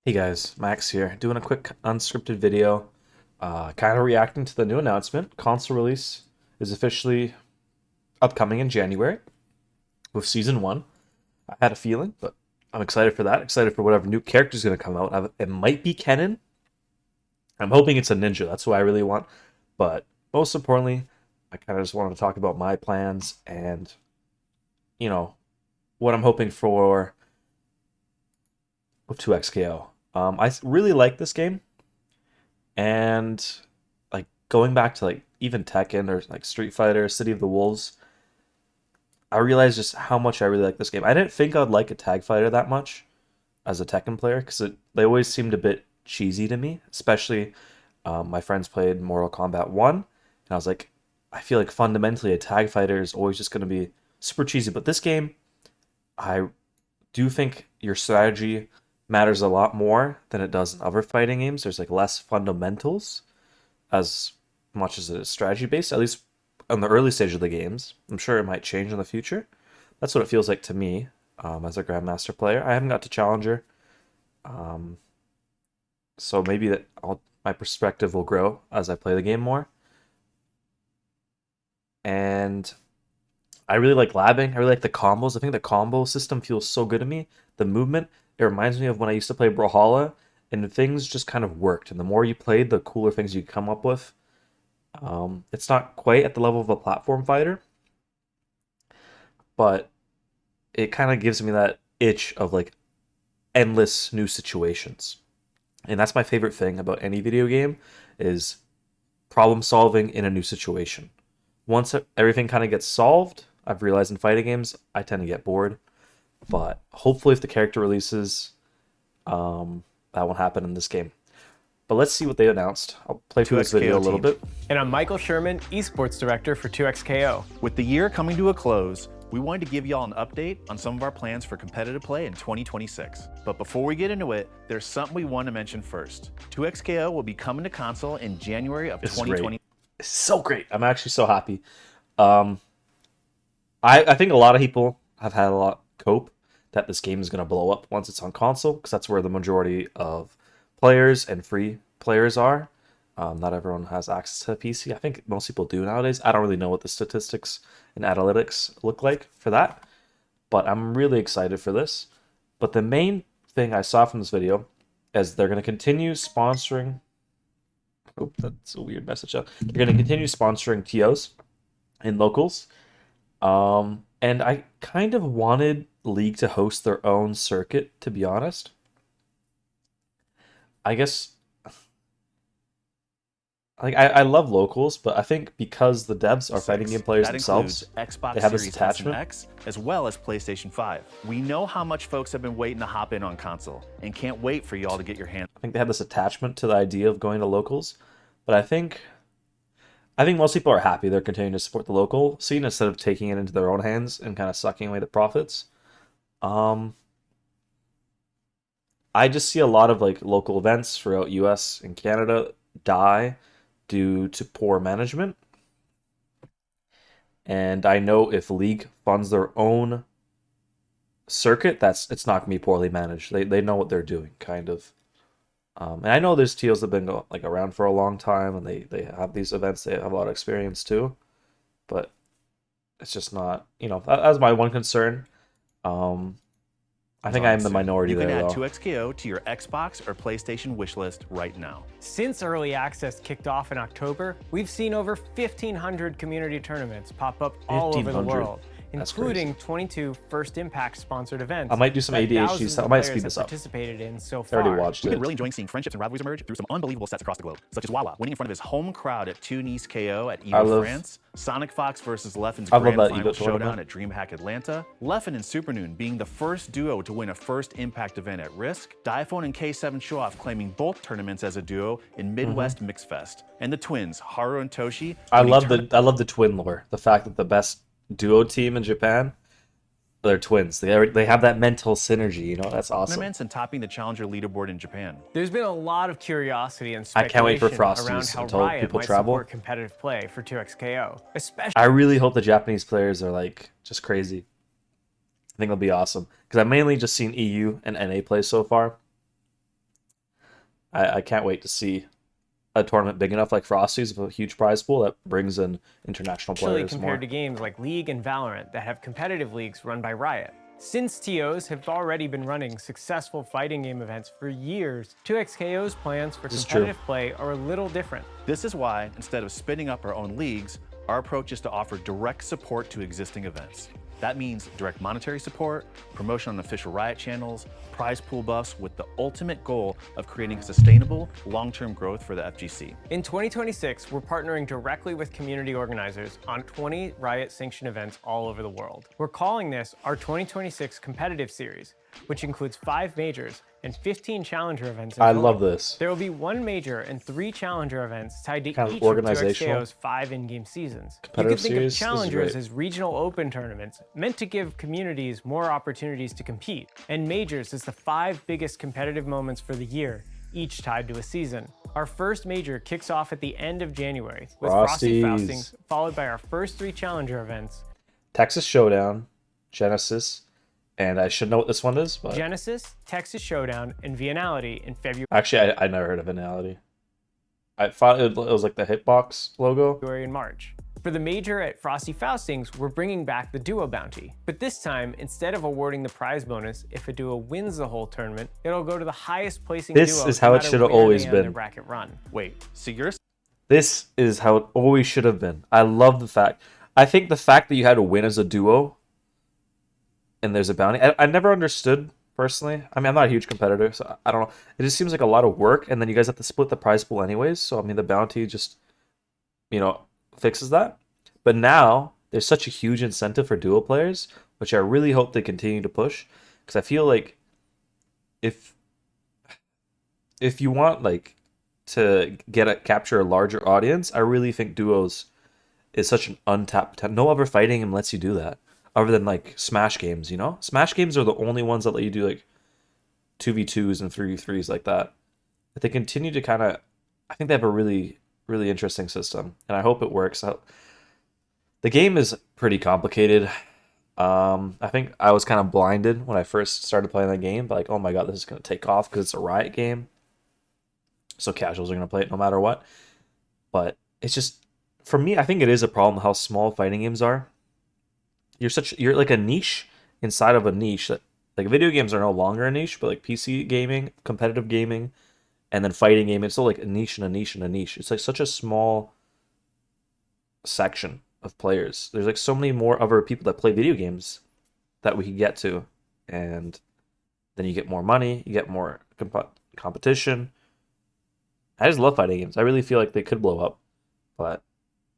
Hey guys, Max here, doing a quick unscripted video, kind of reacting to the new announcement. Console release is officially upcoming in January with Season 1. I had a feeling, but I'm excited for that. Excited for whatever new character is going to come out. It might be Kennen. I'm hoping it's a ninja. That's what I really want. But most importantly, I kind of just wanted to talk about my plans and, you know, what I'm hoping for with 2XKO. I really like this game. And like going back to like even Tekken or like Street Fighter, City of the Wolves, I realized just how much I really like this game. I didn't think I'd like a tag fighter that much as a Tekken player because they always seemed a bit cheesy to me. Especially my friends played Mortal Kombat 1, and I was like, I feel like fundamentally a tag fighter is always just going to be super cheesy. But this game, I do think your strategy matters a lot more than it does in other fighting games. There's like less fundamentals as much as it is strategy based, at least on the early stage of the games. I'm sure it might change in the future. That's what it feels like to me as a Grandmaster player. I haven't got to Challenger, um, so maybe my perspective will grow as I play the game more. And I really like labbing. I really like the combos. I think the combo system feels so good to me. The movement, it reminds me of when I used to play Brawlhalla, and things just kind of worked. And the more you played, the cooler things you come up with. It's not quite at the level of a platform fighter, but it kind of gives me that itch of like endless new situations. And that's my favorite thing about any video game is problem solving in a new situation. Once everything kind of gets solved, I've realized in fighting games, I tend to get bored. But hopefully, if the character releases, that won't happen in this game. But let's see what they announced. I'll play through this video 2XKO a little team. bit. And I'm Michael Sherman, Esports Director for 2XKO. With the year coming to a close, we wanted to give y'all an update on some of our plans for competitive play in 2026. But before we get into it, there's something we want to mention first. 2XKO will be coming to console in January of It's 2020. great. It's so great. I'm actually so happy. Um, I think a lot of people have had a lot cope that this game is going to blow up once it's on console because that's where the majority of players and free players are. Not everyone has access to a PC. I think most people do nowadays. I don't really know what the statistics and analytics look like for that, but I'm really excited for this. But the main thing I saw from this video is they're going to continue sponsoring. Oh, that's a weird message. They're going to continue sponsoring TOs and locals. And I kind of wanted League to host their own circuit, to be honest. I guess like I love locals, but I think because the devs are fighting game players That themselves, includes Xbox they have this Series S and attachment. X, as well as PlayStation 5. We know how much folks have been waiting to hop in on console, and can't wait for y'all to get your hands. I think they have this attachment to the idea of going to locals, but I think most people are happy they're continuing to support the local scene instead of taking it into their own hands and kind of sucking away the profits. Um, I just see a lot of like local events throughout US and Canada die due to poor management. And I know if League funds their own circuit, it's not gonna be poorly managed. They know what they're doing, kind of. And I know there's TOs that have been like around for a long time, and they have these events. They have a lot of experience too, but it's just not. That's my one concern. Um, I think I am the minority You can there, add though. 2XKO to your Xbox or PlayStation wishlist right now. Since early access kicked off in October, we've seen over 1,500 community tournaments pop up all over the 1,500. world, That's including 22 First Impact sponsored events. I might do some that ADHD thousands stuff. I of might players speed have this up. participated in so I far. already watched We've it. been really enjoying seeing friendships and rivalries emerge through some unbelievable sets across the globe, such as Wawa winning in front of his home crowd at Tunis KO at EVO France, Sonic Fox versus Leffen's I love grand that final EVO showdown tournament. at DreamHack Atlanta, Leffen and Supernoon being the first duo to win a First Impact event at Risk, Diaphone and K7 Showoff claiming both tournaments as a duo in Midwest Mix Fest, and the twins Haru and Toshi. I winning love the twin lore. The fact that the best duo team in Japan, they're twins. They have that mental synergy. That's awesome. tournaments and topping the Challenger leaderboard in Japan. There's been a lot of curiosity and I can't wait for speculation around Frosties how until Riot people might travel. support competitive play for 2XKO, especially I really hope the Japanese players are like just crazy. I think it'll be awesome because I've mainly just seen EU and NA play so far. I can't wait to see a tournament big enough like Frosty's with a huge prize pool that brings in international Especially players compared more. to games like League and Valorant that have competitive leagues run by Riot. Since TOs have already been running successful fighting game events for years, 2XKO's plans for This is competitive play are a little different. This is why, instead of spinning up our own leagues, our approach is to offer direct support to existing events. That means direct monetary support, promotion on official Riot channels, prize pool buffs, with the ultimate goal of creating sustainable, long-term growth for the FGC. In 2026, we're partnering directly with community organizers on 20 Riot-sanctioned events all over the world. We're calling this our 2026 Competitive Series, which includes 5 majors and 15 challenger events in I total. love this. There will be 1 major and 3 challenger events tied to Kind of each of organizational. 2XKO's 5 in-game seasons. You Competitive can think series, of this is challengers great. as regional open tournaments meant to give communities more opportunities to compete, and majors as the 5 biggest competitive moments for the year, each tied to a season. Our first major kicks off at the end of January with Frosty Frosties. Faustings, followed by our first 3 challenger events. Texas Showdown, Genesis, and I should know what this one is, but Genesis, Texas Showdown, and Vianality in February actually I never heard of Finality. I thought it was like the Hitbox logo. and March. For the major at Frosty Faustings, we're bringing back the duo bounty. But this time, instead of awarding the prize bonus if a duo wins the whole tournament, it'll go to the highest placing This duo is no how it matter should have where they always end their been. bracket run. Wait, so you're This is how it always should have been. I love the fact. I think the fact that you had to win as a duo and there's a bounty. I never understood personally. I mean, I'm not a huge competitor, so I don't know. It just seems like a lot of work, and then you guys have to split the prize pool anyways. So I mean, the bounty just, fixes that. But now there's such a huge incentive for duo players, which I really hope they continue to push, because I feel like if you want like to capture a larger audience, I really think duos is such an untapped potential. No other fighting game lets you do that, other than like Smash games. Smash games are the only ones that let you do like 2v2s and 3v3s like that. But they continue to kind of, I think they have a really, really interesting system, and I hope it works out. The game is pretty complicated. I think I was kind of blinded when I first started playing the game, but like, oh my god, this is going to take off because it's a Riot game. So casuals are going to play it no matter what. But it's just, for me, I think it is a problem how small fighting games are. You're like a niche inside of a niche. That, like, video games are no longer a niche, but like PC gaming, competitive gaming, and then fighting gaming, it's still like a niche and a niche and a niche. It's like such a small section of players. There's like so many more other people that play video games that we can get to, and then you get more money, you get more competition. I just love fighting games. I really feel like they could blow up, but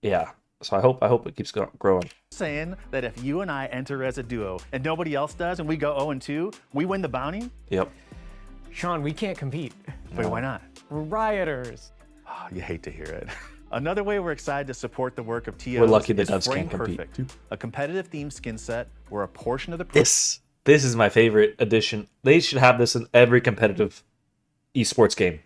yeah. So I hope it keeps growing. saying that if you and I enter as a duo and nobody else does, and we go 0-2, we win the bounty? Yep. Sean, we can't compete. Wait, why not? We're rioters. Oh, you hate to hear it. Another way we're excited to support the work of TOs We're lucky the is devs Frame can't compete. Perfect, a competitive themed skin set where a portion of the This is my favorite addition. They should have this in every competitive esports game.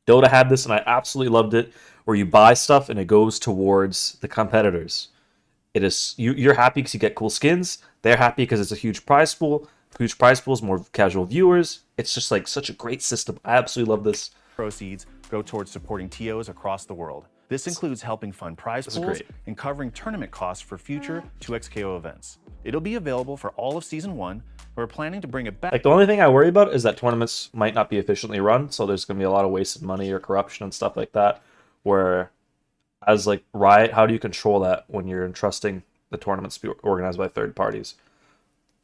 Dota had this, and I absolutely loved it, where you buy stuff and it goes towards the competitors. It is you're happy because you get cool skins. They're happy because it's a huge prize pool. Huge prize pools, more casual viewers. It's just like such a great system. I absolutely love this. proceeds go towards supporting TOs across the world. This includes helping fund prize is pools great. and covering tournament costs for future 2XKO events. It'll be available for all of Season 1. We're planning to bring it back Like, the only thing I worry about is that tournaments might not be efficiently run, so there's going to be a lot of wasted money or corruption and stuff like that. Where, as like Riot, how do you control that when you're entrusting the tournaments to be organized by third parties?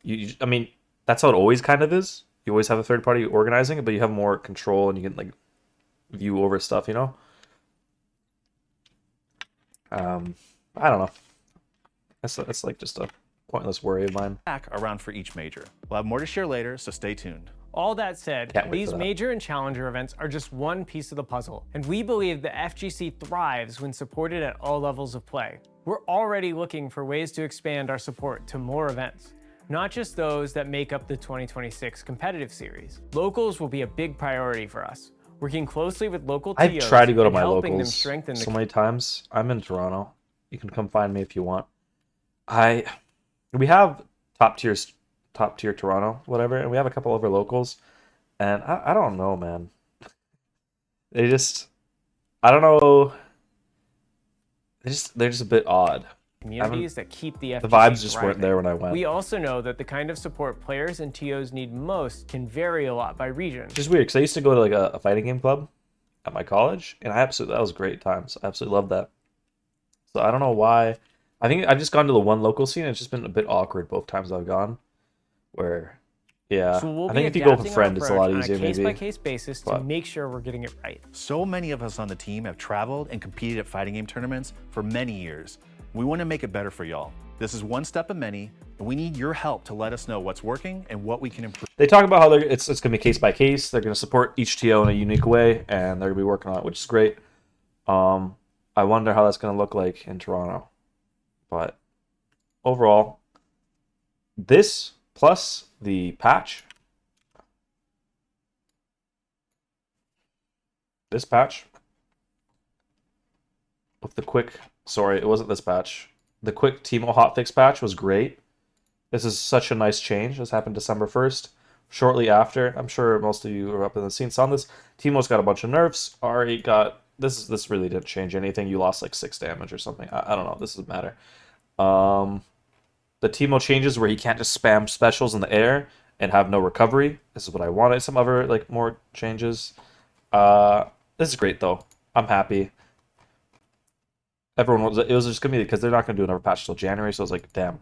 I mean, that's how it always kind of is. You always have a third party organizing it, but you have more control and you can like view over stuff. I don't know. That's like just a pointless worry of mine. around for each major. We'll have more to share later, so stay tuned. All that said, Can't wait these for that. major and challenger events are just one piece of the puzzle, and we believe the FGC thrives when supported at all levels of play. We're already looking for ways to expand our support to more events, not just those that make up the 2026 competitive series. Locals will be a big priority for us, working closely with local I've TOs tried to go to and my helping them locals strengthen so the many times. I'm in Toronto. You can come find me if you want. We have top tier Toronto, whatever, and we have a couple other locals, and I don't know, man. They just, I don't know. They're just a bit odd. Communities that keep the FGC The vibes just weren't thriving. there when I went. We also know that the kind of support players and TOs need most can vary a lot by region. Which is weird because I used to go to like a fighting game club at my college, and that was great times. I absolutely loved that. So I don't know why. I think I've just gone to the one local scene. And it's just been a bit awkward both times I've gone. Where, yeah, So we'll I be think if you go with a adapting our friend, it's a lot approach easier on a maybe. case-by-case basis to but- make sure we're getting it right. So many of us on the team have traveled and competed at fighting game tournaments for many years. We want to make it better for y'all. This is one step of many, and we need your help to let us know what's working and what we can improve. They talk about how it's going to be case by case. They're going to support each TO in a unique way, and they're going to be working on it, which is great. I wonder how that's going to look like in Toronto. But overall, this plus the patch, this patch with the quick, sorry, it wasn't this patch. The quick Teemo hotfix patch was great. This is such a nice change. This happened December 1st. Shortly after, I'm sure most of you are up in the scene saw this. Teemo's got a bunch of nerfs. Ari got this really didn't change anything. You lost like 6 damage or something. I don't know. This doesn't matter. The Teemo changes where he can't just spam specials in the air and have no recovery. This is what I wanted. Some other like more changes. This is great though. I'm happy. It was just gonna be because they're not gonna do another patch till January, so I was like, damn.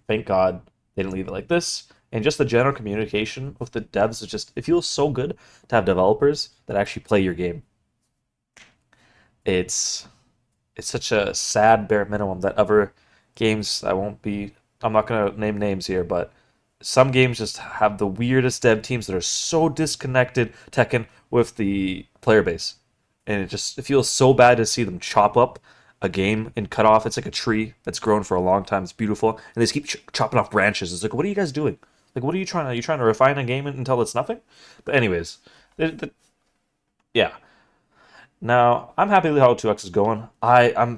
Thank God they didn't leave it like this. And just the general communication with the devs is just, it feels so good to have developers that actually play your game. It's such a sad bare minimum that other games, I'm not going to name names here, but some games just have the weirdest dev teams that are so disconnected, Tekken, with the player base. And it feels so bad to see them chop up a game and cut off. It's like a tree that's grown for a long time. It's beautiful. And they just keep chopping off branches. It's like, what are you guys doing? Like, what are you trying to refine a game until it's nothing? But anyways, yeah. Now, I'm happy with how 2X is going. I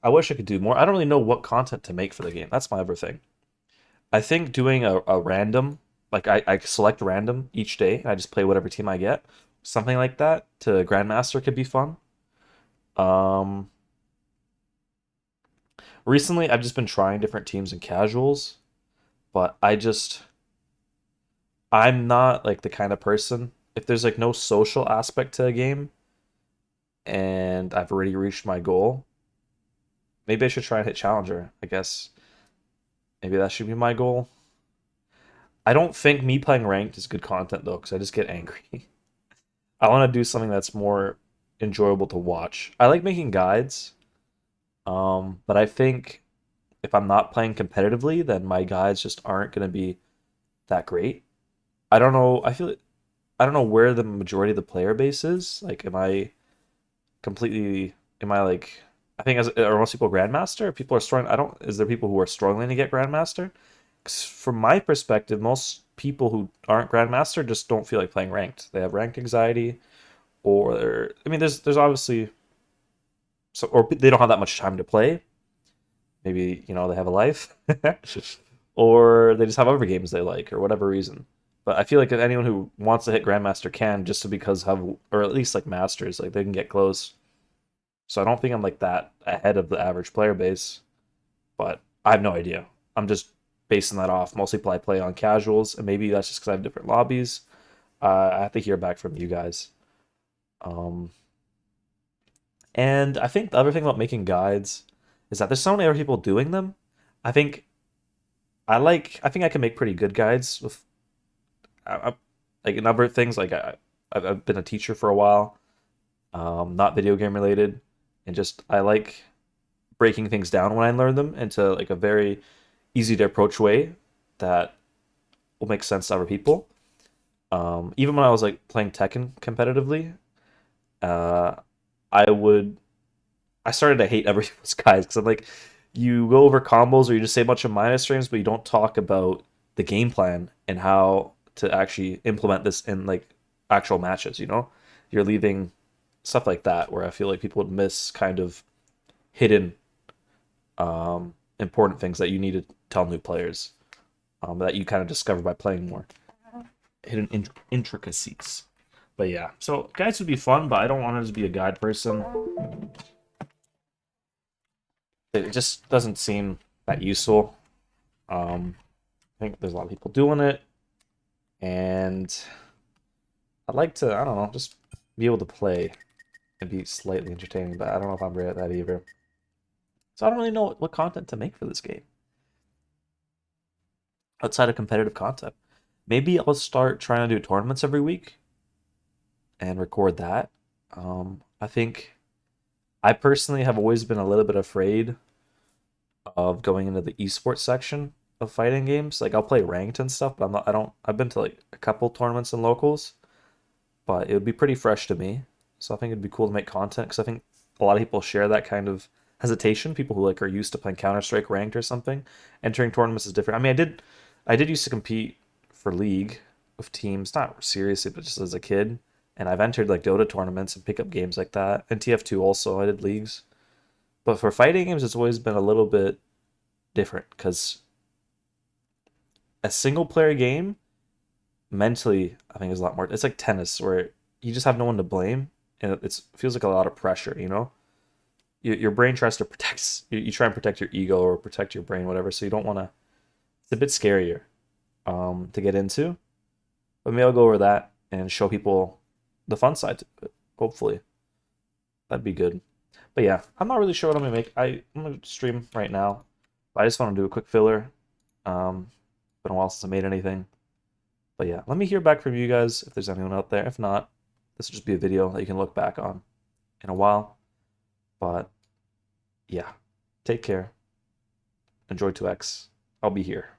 wish I could do more. I don't really know what content to make for the game. That's my other thing. I think doing a random, like I select random each day, and I just play whatever team I get. Something like that to Grandmaster could be fun. Recently, I've just been trying different teams and casuals, but I'm not like the kind of person, if there's like no social aspect to a game and I've already reached my goal, maybe I should try and hit Challenger, I guess. Maybe that should be my goal. I don't think me playing ranked is good content though, because I just get angry. I want to do something that's more enjoyable to watch. I like making guides, but I think if I'm not playing competitively, then my guides just aren't going to be that great. I don't know. I don't know where the majority of the player base is. Like, am I like, I think are most people Grandmaster? People are struggling. Is there people who are struggling to get Grandmaster? 'Cause from my perspective, most people who aren't Grandmaster just don't feel like playing ranked. They have ranked anxiety, or I mean, there's obviously or they don't have that much time to play. Maybe, they have a life, or they just have other games they like, or whatever reason. But I feel like if anyone who wants to hit Grandmaster can, just because or at least like Masters, like they can get close. So I don't think I'm like that ahead of the average player base, but I have no idea. I'm just basing that off. Mostly I play on casuals, and maybe that's just because I have different lobbies. I have to hear back from you guys. And I think the other thing about making guides is that there's so many other people doing them. I think I think I can make pretty good guides with like in other things. Like I've been a teacher for a while, not video game related, and just I like breaking things down when I learn them into like a very easy to approach way that will make sense to other people. Even when I was like playing Tekken competitively, I started to hate everyone's guides because I'm like, you go over combos or you just say a bunch of minus strings, but you don't talk about the game plan and how to actually implement this in like actual matches. You're leaving stuff like that where I feel like people would miss kind of hidden important things that you need to tell new players, that you kind of discover by playing more. Hidden intricacies. But yeah, so guides would be fun, but I don't want to just be a guide person. It just doesn't seem that useful. I think there's a lot of people doing it, and I'd like to, I don't know, just be able to play and be slightly entertaining, but I don't know if I'm great at that either. So I don't really know what content to make for this game. Outside of competitive content. Maybe I'll start trying to do tournaments every week and record that. I think I personally have always been a little bit afraid of going into the esports section of fighting games. Like I'll play ranked and stuff, but I've been to like a couple tournaments and locals, but it would be pretty fresh to me. So I think it'd be cool to make content because I think a lot of people share that kind of hesitation. People who like are used to playing Counter-Strike ranked or something. Entering tournaments is different. I mean, I did used to compete for League with teams, not seriously, but just as a kid. And I've entered like Dota tournaments and pickup games like that. And TF2 also, I did leagues. But for fighting games, it's always been a little bit different because a single player game mentally, I think, is a lot more. It's like tennis where you just have no one to blame, and it feels like a lot of pressure. You know, your brain tries to protect. You try and protect your ego or protect your brain, whatever. So you don't want to. It's a bit scarier to get into. But maybe I'll go over that and show people the fun side to it. Hopefully, that'd be good. But yeah, I'm not really sure what I'm gonna make. I'm gonna stream right now. But I just want to do a quick filler. Been a while since I made anything. But yeah, let me hear back from you guys if there's anyone out there. If not, this will just be a video that you can look back on in a while. But yeah, take care. Enjoy 2X. I'll be here.